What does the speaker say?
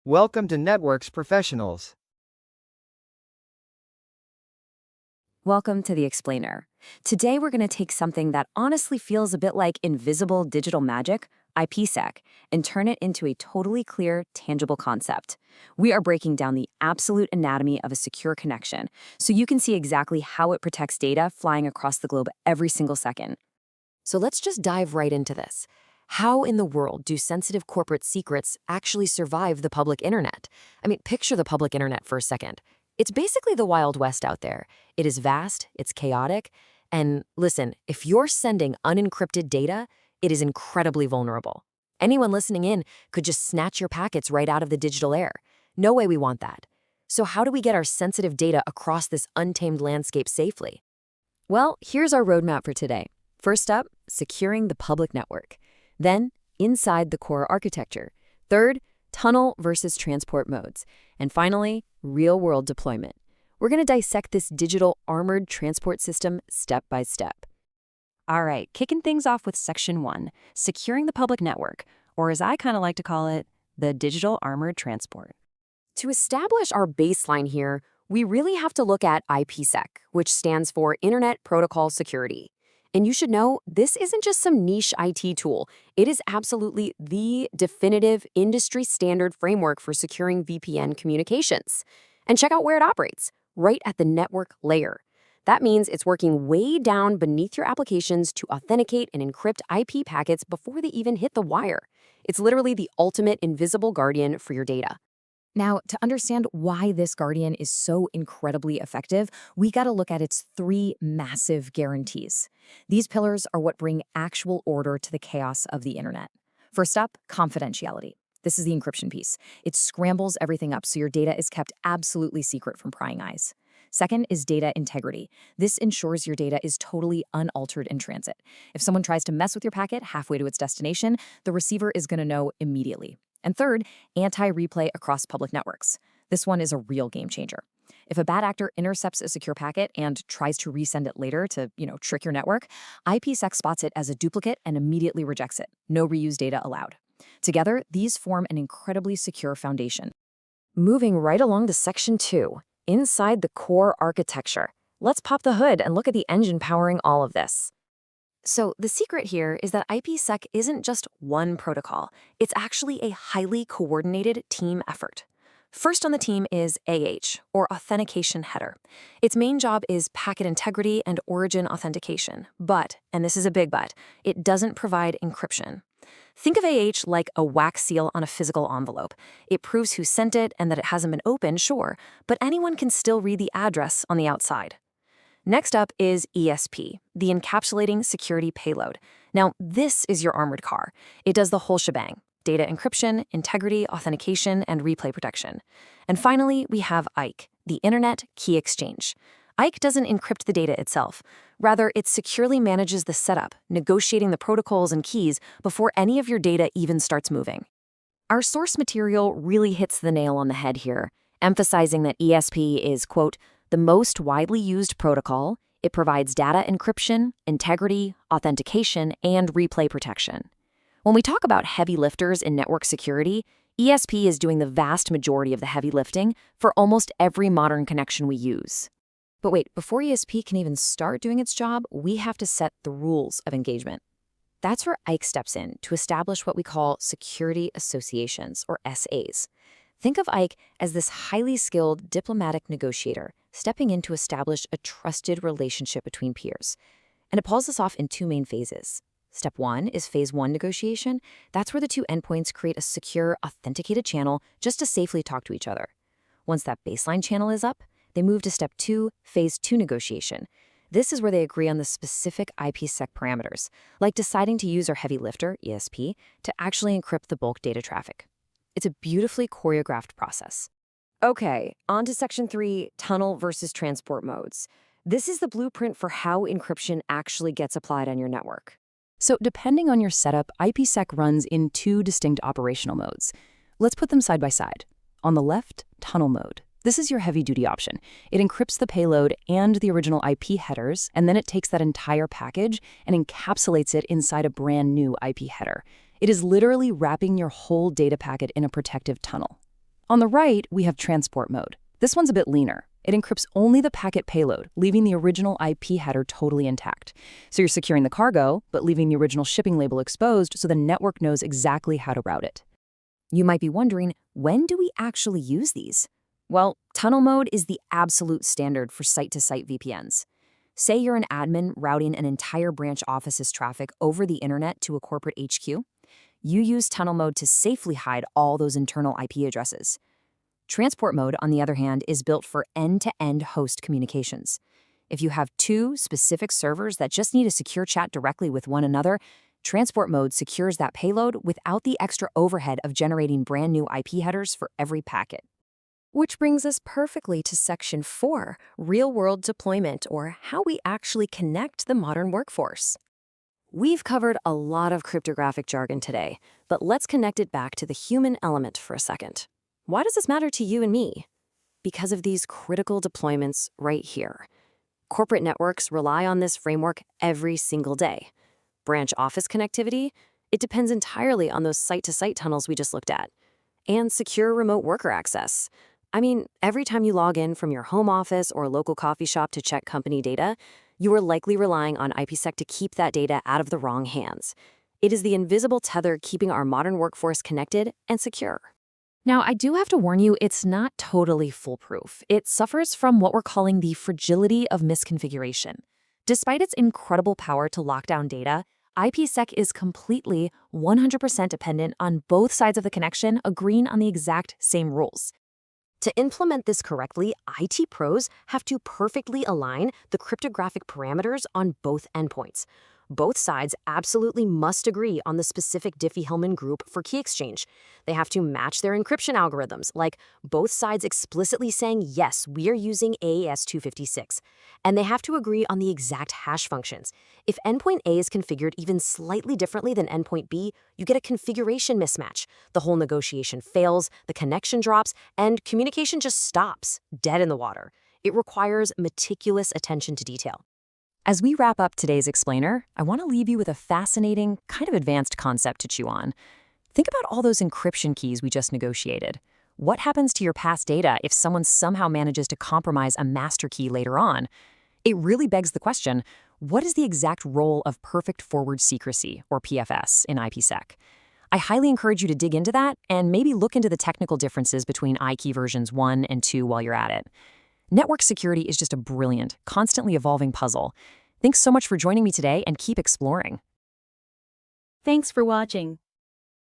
Welcome to Networks Professionals. Welcome to The Explainer. Today we're going to take something that honestly feels a bit like invisible digital magic, IPsec, and turn it into a totally clear, tangible concept. We are breaking down the absolute anatomy of a secure connection, so you can see exactly how it protects data flying across the globe every single second. So let's just dive right into this. How in the world do sensitive corporate secrets actually survive the public internet? I mean, picture the public internet for a second. It's basically the Wild West out there. It is vast, it's chaotic, and listen, if you're sending unencrypted data, it is incredibly vulnerable. Anyone listening in could just snatch your packets right out of the digital air. No way we want that. So how do we get our sensitive data across this untamed landscape safely? Well, here's our roadmap for today. First up, securing the public network. Then, inside the core architecture. Third, tunnel versus transport modes. And finally, real-world deployment. We're going to dissect this digital armored transport system step by step. All right, kicking things off with Section 1, securing the public network, or as I kind of like to call it, the digital armored transport. To establish our baseline here, we really have to look at IPsec, which stands for Internet Protocol Security. And you should know, this isn't just some niche IT tool. It is absolutely the definitive industry standard framework for securing VPN communications. And check out where it operates, right at the network layer. That means it's working way down beneath your applications to authenticate and encrypt IP packets before they even hit the wire. It's literally the ultimate invisible guardian for your data. Now, to understand why this guardian is so incredibly effective, we got to look at its three massive guarantees. These pillars are what bring actual order to the chaos of the internet. First up, confidentiality. This is the encryption piece. It scrambles everything up so your data is kept absolutely secret from prying eyes. Second is data integrity. This ensures your data is totally unaltered in transit. If someone tries to mess with your packet halfway to its destination, the receiver is going to know immediately. And third, anti-replay across public networks. This one is a real game changer. If a bad actor intercepts a secure packet and tries to resend it later to, trick your network, IPsec spots it as a duplicate and immediately rejects it. No reused data allowed. Together, these form an incredibly secure foundation. Moving right along to Section 2, inside the core architecture. Let's pop the hood and look at the engine powering all of this. So the secret here is that IPsec isn't just one protocol. It's actually a highly coordinated team effort. First on the team is or Authentication Header. Its main job is packet integrity and origin authentication. But, and this is a big but, it doesn't provide encryption. Think of like a wax seal on a physical envelope. It proves who sent it and that it hasn't been opened, sure, but anyone can still read the address on the outside. Next up is ESP, the encapsulating security payload. Now, this is your armored car. It does the whole shebang: data encryption, integrity, authentication, and replay protection. And finally, we have IKE, the Internet Key Exchange. IKE doesn't encrypt the data itself. Rather, it securely manages the setup, negotiating the protocols and keys before any of your data even starts moving. Our source material really hits the nail on the head here, emphasizing that ESP is, quote, the most widely used protocol. It provides data encryption, integrity, authentication, and replay protection. When we talk about heavy lifters in network security, ESP is doing the vast majority of the heavy lifting for almost every modern connection we use. But wait, before ESP can even start doing its job, we have to set the rules of engagement. That's where IKE steps in to establish what we call security associations, or SAs. Think of IKE as this highly skilled diplomatic negotiator stepping in to establish a trusted relationship between peers. And it pulls this off in two main phases. Step 1 is Phase 1 negotiation. That's where the two endpoints create a secure, authenticated channel just to safely talk to each other. Once that baseline channel is up, they move to Step 2, Phase 2 negotiation. This is where they agree on the specific IPsec parameters, like deciding to use our heavy lifter, ESP, to actually encrypt the bulk data traffic. It's a beautifully choreographed process. Okay, on to Section 3, tunnel versus transport modes. This is the blueprint for how encryption actually gets applied on your network. So depending on your setup, IPsec runs in two distinct operational modes. Let's put them side by side. On the left, tunnel mode. This is your heavy-duty option. It encrypts the payload and the original IP headers, and then it takes that entire package and encapsulates it inside a brand new IP header. It is literally wrapping your whole data packet in a protective tunnel. On the right, we have transport mode. This one's a bit leaner. It encrypts only the packet payload, leaving the original IP header totally intact. So you're securing the cargo, but leaving the original shipping label exposed so the network knows exactly how to route it. You might be wondering, when do we actually use these? Well, tunnel mode is the absolute standard for site-to-site VPNs. Say you're an admin routing an entire branch office's traffic over the internet to a corporate HQ. You use tunnel mode to safely hide all those internal IP addresses. Transport mode, on the other hand, is built for end-to-end host communications. If you have two specific servers that just need a secure chat directly with one another, transport mode secures that payload without the extra overhead of generating brand new IP headers for every packet. Which brings us perfectly to Section 4, Real-World Deployment, or how we actually connect the modern workforce. We've covered a lot of cryptographic jargon today, but let's connect it back to the human element for a second. Why does this matter to you and me? Because of these critical deployments right here. Corporate networks rely on this framework every single day. Branch office connectivity? It depends entirely on those site-to-site tunnels we just looked at. And secure remote worker access. I mean, every time you log in from your home office or local coffee shop to check company data, you are likely relying on IPsec to keep that data out of the wrong hands. It is the invisible tether keeping our modern workforce connected and secure. Now, I do have to warn you, it's not totally foolproof. It suffers from what we're calling the fragility of misconfiguration. Despite its incredible power to lock down data, IPsec is completely 100% dependent on both sides of the connection agreeing on the exact same rules. To implement this correctly, IT pros have to perfectly align the cryptographic parameters on both endpoints. Both sides absolutely must agree on the specific Diffie-Hellman group for key exchange. They have to match their encryption algorithms, like both sides explicitly saying, yes, we are using AES 256. And they have to agree on the exact hash functions. If endpoint A is configured even slightly differently than endpoint B, you get a configuration mismatch. The whole negotiation fails, the connection drops, and communication just stops, dead in the water. It requires meticulous attention to detail. As we wrap up today's explainer, I want to leave you with a fascinating, kind of advanced concept to chew on. Think about all those encryption keys we just negotiated. What happens to your past data if someone somehow manages to compromise a master key later on? It really begs the question, what is the exact role of perfect forward secrecy, or PFS, in IPsec? I highly encourage you to dig into that and maybe look into the technical differences between iKey versions 1 and 2 while you're at it. Network security is just a brilliant, constantly evolving puzzle. Thanks so much for joining me today and keep exploring. Thanks for watching.